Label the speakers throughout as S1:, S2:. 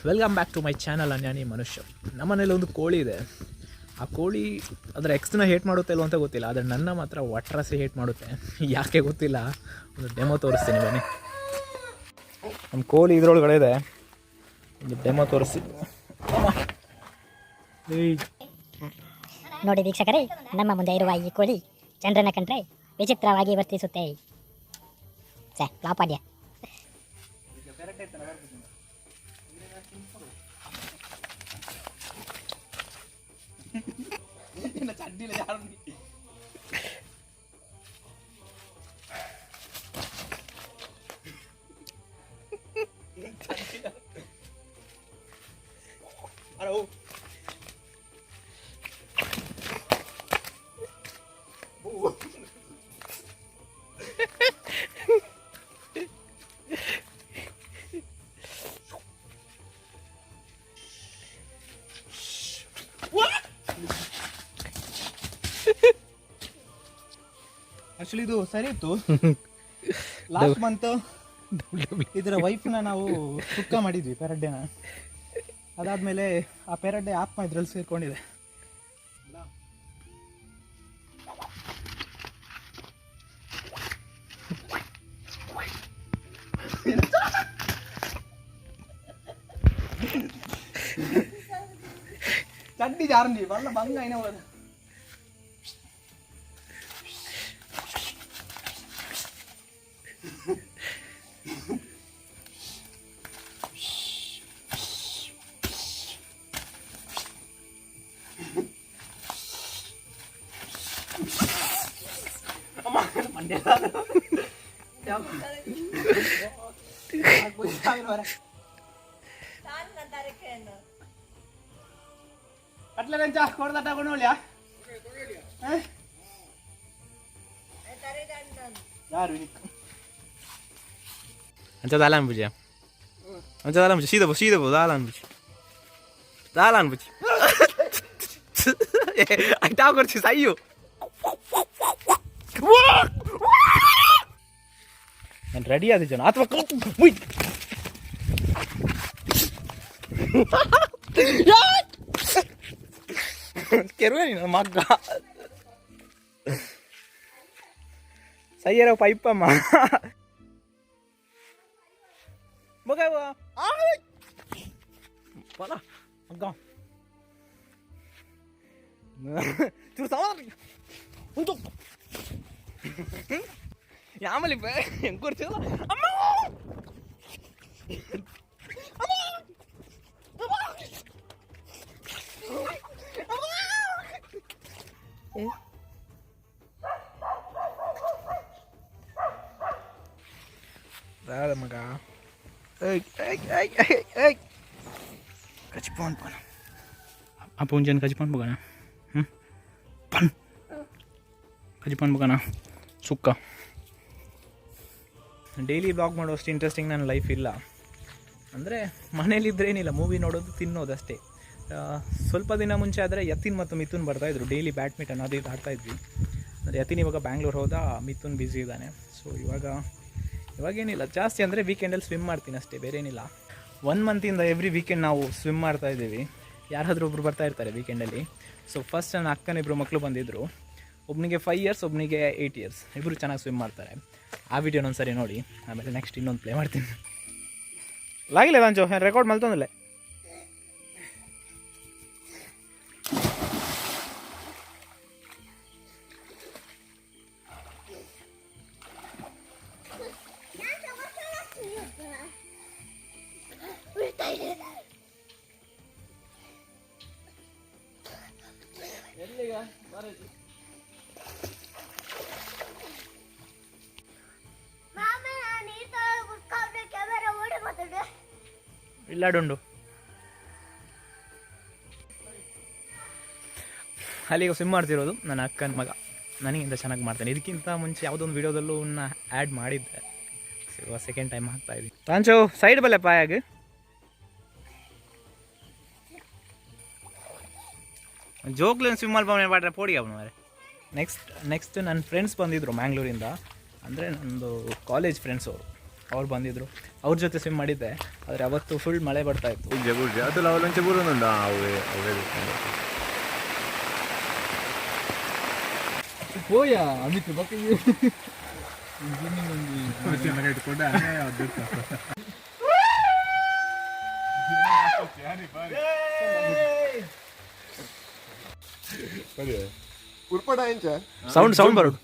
S1: Welcome back to my channel ಅನ್ಯಾನಿ ಮನುಷ್ಯ. ನಮ್ಮನೇಲಿ ಒಂದು ಕೋಳಿ ಇದೆ. ಆ ಕೋಳಿ ಅದರ ಎಕ್ಸ್ನ ಹೇಟ್ ಮಾಡುತ್ತೆ ಇಲ್ಲೋ ಅಂತ ಗೊತ್ತಿಲ್ಲ, ಆದರೆ ನನ್ನ ಮಾತ್ರ ಒಟ್ರಾಸಿ ಹೇಟ್ ಮಾಡುತ್ತೆ. ಯಾಕೆ ಗೊತ್ತಿಲ್ಲ, ಒಂದು ಡೆಮೋ ತೋರಿಸ್ತೀನಿ ಬನ್ನಿ. ನಮ್ಮ ಕೋಳಿ ಇದರೊಳಗಡೆ ಇದೆ, ಒಂದು ಡೆಮೋ ತೋರಿಸಿ.
S2: ನೋಡಿ ವೀಕ್ಷಕರೇ, ನಮ್ಮ ಮುಂದೆ ಇರುವ ಈ ಕೋಳಿ ಜನರನ್ನ ಕಂಡ್ರೆ ವಿಚಿತ್ರವಾಗಿ ವರ್ತಿಸುತ್ತೆ. ಫ್ಲಾಪಾಡ್ಯ
S3: ಆಕ್ಚುಲಿ ಇದು ಸರಿ ಇತ್ತು. ಲಾಸ್ಟ್ ಮಂತ್ ಇದರ ವೈಫ್ನ ನಾವು ಸುಕ್ಕ ಮಾಡಿದ್ವಿ, ಪೆರಡ್ಡೆನ. ಅದಾದ್ಮೇಲೆ ಆ ಪೆರಡ್ಡೆ ಆತ್ಮ ಇದ್ರಲ್ಲಿ ಸೇರ್ಕೊಂಡಿದೆ. ಚಡ್ಡಿ ಜಾರಂಡಿ ಬಲ್ಲ ಬಂಗ ಐನ ಹೋದ. ಅಟ್ಲಂಚ ಕೊಡ್ದ ತಗೊಂಡು ಯಾರು
S1: ಅಂಚ ದಾಲಾನ್ ಬುಜಿ, ಅಂಚ ದಾಲಾನ್ ಬುಜಿ, ಸೀದಾ ಸೀದಾ ದಾಲಾನ್ ಬುಜಿ, ದಾಲಾನ್ ಬುಜಿ ಐಟಾ ಕೊಡ್ಸಿ ಸಾಯ್ಯು. ನಾನು ರೆಡಿ ಆದ ಜನ ಅಥವಾ ಕೆರುವೆ ನೀನು ಮಗ್ಗ ಸಯ್ಯರ ಪೈಪಮ್ಮ ಮಗ ಬಲ ಮಗ್ಗ ಚೂರು ಸವಾಲ ಉಂಟು ಯಾಮಲಿ ಹೆಂಗೆ ಕೊಡ್ತೀವಲ್ಲ ಅಮ್ಮ ರಾದ ಮಗ ಕಚ್ಪೋನ್ ಪನ apa unjan kajipan bukan? Pan kajipan bukan? ಸುಕ್ಕ. ಡೈಲಿ ಬ್ಲಾಗ್ ಮಾಡೋಷ್ಟು ಇಂಟ್ರೆಸ್ಟಿಂಗ್ ನನ್ನ ಲೈಫ್ ಇಲ್ಲ. ಅಂದರೆ ಮನೇಲಿದ್ರೇನಿಲ್ಲ, ಮೂವಿ ನೋಡೋದು, ತಿನ್ನೋದು ಅಷ್ಟೇ. ಸ್ವಲ್ಪ ದಿನ ಮುಂಚೆ ಆದರೆ ಯತಿನ್ ಮತ್ತು ಮಿಥುನ್ ಬರ್ತಾಯಿದ್ರು, ಡೈಲಿ ಬ್ಯಾಡ್ಮಿಂಟನ್ ಅದು ಇದು ಆಡ್ತಾಯಿದ್ವಿ. ಅಂದರೆ ಯತಿನ್ ಇವಾಗ ಬ್ಯಾಂಗ್ಳೂರ್ ಹೋದ, ಮಿಥುನ್ ಬ್ಯುಸಿ ಇದ್ದಾನೆ. ಸೊ ಇವಾಗೇನಿಲ್ಲ ಜಾಸ್ತಿ. ಅಂದರೆ ವೀಕೆಂಡಲ್ಲಿ ಸ್ವಿಮ್ ಮಾಡ್ತೀನಿ ಅಷ್ಟೇ, ಬೇರೇನಿಲ್ಲ. 1 ಮಂತಿಂದ ಎವ್ರಿ ವೀಕೆಂಡ್ ನಾವು ಸ್ವಿಮ್ ಮಾಡ್ತಾಯಿದ್ದೀವಿ. ಯಾರಾದರೂ ಒಬ್ರು ಬರ್ತಾಯಿರ್ತಾರೆ ವೀಕೆಂಡಲ್ಲಿ. ಸೊ ಫಸ್ಟ್ ನನ್ನ ಅಕ್ಕನಿಬ್ಬರು ಮಕ್ಕಳು ಬಂದಿದ್ದರು, ಒಬ್ಬನಿಗೆ 5 years, ಒಬ್ಬನಿಗೆ 8 years. ಇಬ್ಬರು ಚೆನ್ನಾಗಿ ಸ್ವಿಮ್ ಮಾಡ್ತಾರೆ. ಆ ವಿಡಿಯೋನ ಒಂದು ಸರಿ ನೋಡಿ, ಆಮೇಲೆ ನೆಕ್ಸ್ಟ್ ಇನ್ನೊಂದು ಪ್ಲೇ ಮಾಡ್ತೀನಿ. ಲಾಗಿಲ್ಲ ದಾಂಚೋ ರೆಕಾರ್ಡ್ ಮಲ್ತಂದಿಲ್ಲ. ಇಲ್ಲಾಡುಂಡು ಅಲ್ಲಿಗೆ ಸ್ವಿಮ್ ಮಾಡ್ತಿರೋದು ನನ್ನ ಅಕ್ಕನ ಮಗ. ನನಗಿಂತ ಚೆನ್ನಾಗಿ ಮಾಡ್ತಾನೆ. ಇದಕ್ಕಿಂತ ಮುಂಚೆ ಯಾವುದೊಂದು ವೀಡಿಯೋದಲ್ಲೂ ಆ್ಯಡ್ ಮಾಡಿದ್ದೆ. ಇವಾಗ ಸೆಕೆಂಡ್ ಟೈಮ್ ಹಾಕ್ತಾಯಿದ್ದೀನಿ. ತಾಂಚೋ ಸೈಡ್ ಬಲ್ಲೆ ಪಾಯಾಗ ಜೋಕ್ಲೇನು ಸ್ವಿಮ್ ಮಾಡಿ ಮಾಡ್ರೆ ಪೋಡಿ ಅವನು. ನೆಕ್ಸ್ಟ್ ನನ್ನ ಫ್ರೆಂಡ್ಸ್ ಬಂದಿದ್ದರು ಮ್ಯಾಂಗ್ಳೂರಿಂದ. ಅಂದರೆ ನಮ್ಮದು ಕಾಲೇಜ್ ಫ್ರೆಂಡ್ಸ್ ಅವರು. ಅವ್ರು ಬಂದಿದ್ದರು, ಅವ್ರ ಜೊತೆ ಸ್ವಿಮ್ ಮಾಡಿದ್ದೆ. ಆದರೆ ಅವತ್ತು ಫುಲ್ ಮಳೆ ಬರ್ತಾಯಿತ್ತು.
S4: atau lawan ceburu nunda awe.
S3: Oh ya, amit pakai ini
S4: Masih nak itukunda adutta. Urpada encha?
S1: Sound ಬರೋದು.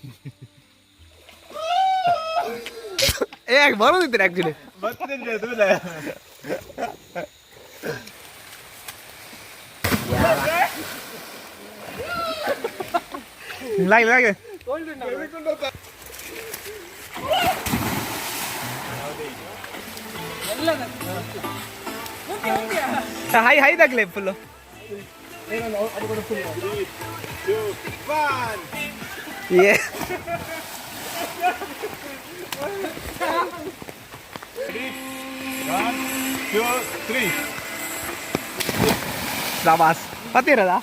S1: ಬರೋದಿತ್ತು actually. ಇಲ್ಲಾಗೆ ಹೈದಾಗ್ಲೇ full.
S4: 3, 2, 1.
S1: Yeah.
S4: Ready? 1, 2, 3.
S1: Sabas. Patirada.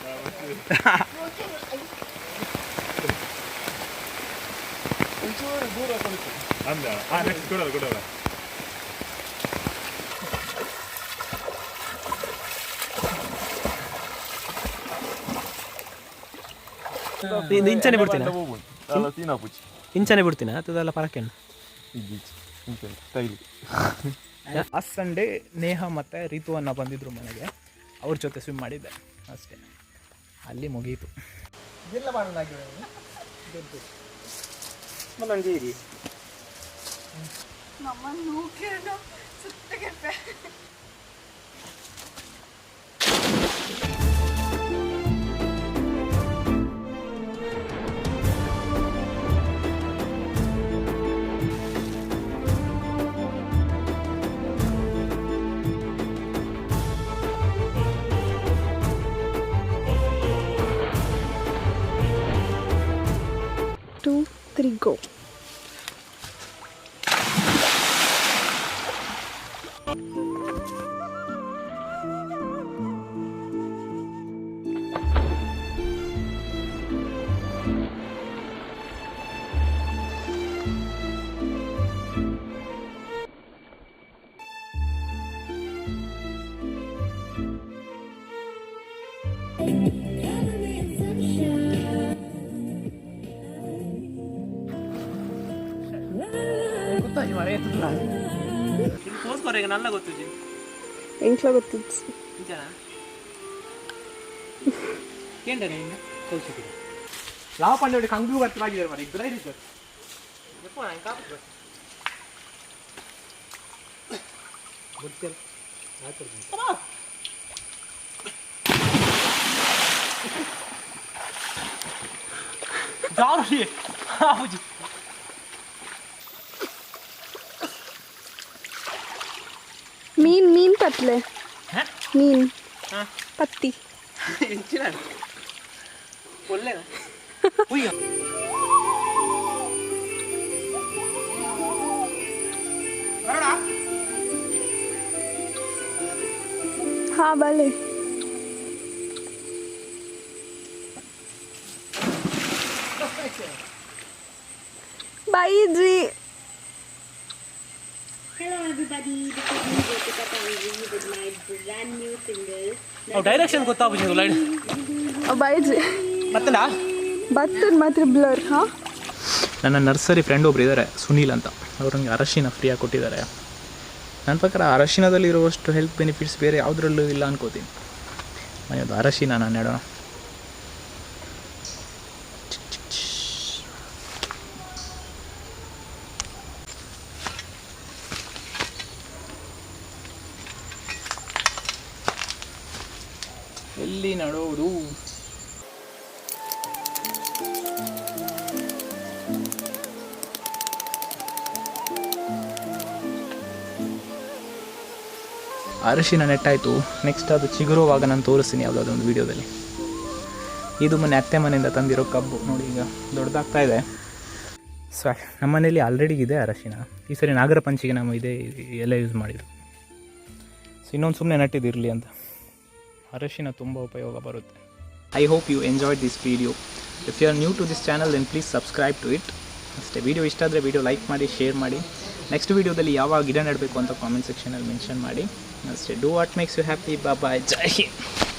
S4: Anda. Next ಕೊಡಲ್ಲ.
S1: ಇದು ಇಂಚನೆ ಬಿಡ್ತೀನಿ.
S4: Tina puci.
S1: ಇಂಚನೆ ಬಿಡ್ತೀನಿ ಅದೆಲ್ಲ ಪರಕೆಣ್ಣು. ಆ ಸಂಡೇ ನೇಹ ಮತ್ತು ರಿತು ಅನ್ನ ಬಂದಿದ್ರು ಮನೆಗೆ. ಅವ್ರ ಜೊತೆ ಸ್ವಿಮ್ ಮಾಡಿದ್ದೆ ಅಷ್ಟೇ, ಅಲ್ಲಿ ಮುಗೀತು. ಇದೆಲ್ಲ ಮಾಡೋದಾಗಿರೋ ಮಲ್ಲಂಜೇರಿ
S5: go.
S1: నల్ల ಗೊತ್ತಿದೆ
S5: ఇంట్లో ಗೊತ್ತಿದ್ದು
S1: ಇಂಚನಾ ಕೇಂಡನೆ ಇನ್ನು ಕೌಶಿಕ ಲಾವ ಪಂಡೆ ಕಂಗ್ಲೂ ಬರ್ತಾಗಿದ್ದಾರೆ ಮರ ಇಬ್ಬರೇ ಇದ್ದಾರೆ ಯಪ್ಪ ನಾನು ಕಾಪು ಗೊತ್ತಿಲ್ಲ ಆಯ್ತು ಜಾರಿ ಆವುಜಿ
S5: मीन पतले
S1: हैं
S5: मीन
S1: हां
S5: पत्ती
S1: इंचिना बोलले ना उई बरड़ा
S5: हाँ भले बाई जी.
S6: Hello everybody, this is me Jyotika Tanvi with my brand new single.
S1: अब डायरेक्शन ಗೊತ್ತಾಗ್ಬಿಟ್ಟಿದೆ ಲೈನ್
S5: बाई जी
S1: ಮತ್ತಲ್ಲ
S5: ಬತ್ತನ್ ಮಾತ್ರ ಬ್ಲರ್. ಹಾಂ
S1: ನನ್ನ ನರ್ಸರಿ ಫ್ರೆಂಡ್ ಒಬ್ರು ಇದ್ದಾರೆ ಸುನೀಲ್ ಅಂತ, ಅವ್ರಿಗೆ ಅರಶಿನ ಫ್ರೀಯಾಗಿ ಕೊಟ್ಟಿದ್ದಾರೆ. ನನ್ನ ಪ್ರಕಾರ ಅರಶಿನದಲ್ಲಿರುವಷ್ಟು ಹೆಲ್ತ್ ಬೆನಿಫಿಟ್ಸ್ ಬೇರೆ ಯಾವುದ್ರಲ್ಲೂ ಇಲ್ಲ ಅನ್ಕೋತೀನಿ. ಅದು ಅರಶಿನ ನಾನು ಹೇಳೋಣ. ಎಲ್ಲಿ ನಡೋದು? ಅರಿಶಿನ ನೆಟ್ಟಾಯಿತು. ನೆಕ್ಸ್ಟ್ ಅದು ಚಿಗುರುವಾಗ ನಾನು ತೋರಿಸ್ತೀನಿ ಯಾವುದಾದ್ರು ಒಂದು ವೀಡಿಯೋದಲ್ಲಿ. ಇದು ಮೊನ್ನೆ ಅತ್ತೆ ಮನೆಯಿಂದ ತಂದಿರೋ ಕಬ್ಬು ನೋಡಿ, ಈಗ ದೊಡ್ಡದಾಗ್ತಾ ಇದೆ. ಸಾರಿ, ನಮ್ಮ ಮನೇಲಿ ಆಲ್ರೆಡಿ ಇದೆ ಅರಶಿನ. ಈ ಸರಿ ನಾಗರ ಪಂಚಿಗೆ ನಾವು ಇದೇ ಎಲ್ಲ ಯೂಸ್ ಮಾಡಿದ್ದು. ಸೊ ಇನ್ನೊಂದು ಸುಮ್ಮನೆ ನಟ್ಟಿದಿರಲಿ ಅಂತ. ಅರಶಿನ ತುಂಬ ಉಪಯೋಗ ಬರುತ್ತೆ. I hope you enjoyed this video. If you are new to this channel then please subscribe to it. ಅಷ್ಟೇ. ವಿಡಿಯೋ ಇಷ್ಟ ಆದರೆ ವಿಡಿಯೋ ಲೈಕ್ ಮಾಡಿ, ಶೇರ್ ಮಾಡಿ. ನೆಕ್ಸ್ಟ್ ವೀಡಿಯೋದಲ್ಲಿ ಯಾವ ಗಿಡ ನೆಡಬೇಕು ಅಂತ ಕಾಮೆಂಟ್ ಸೆಕ್ಷನಲ್ಲಿ ಮೆನ್ಷನ್ ಮಾಡಿ ಅಷ್ಟೇ. Do what makes you happy. Bye, ಜೈ ಹಿಂದ್.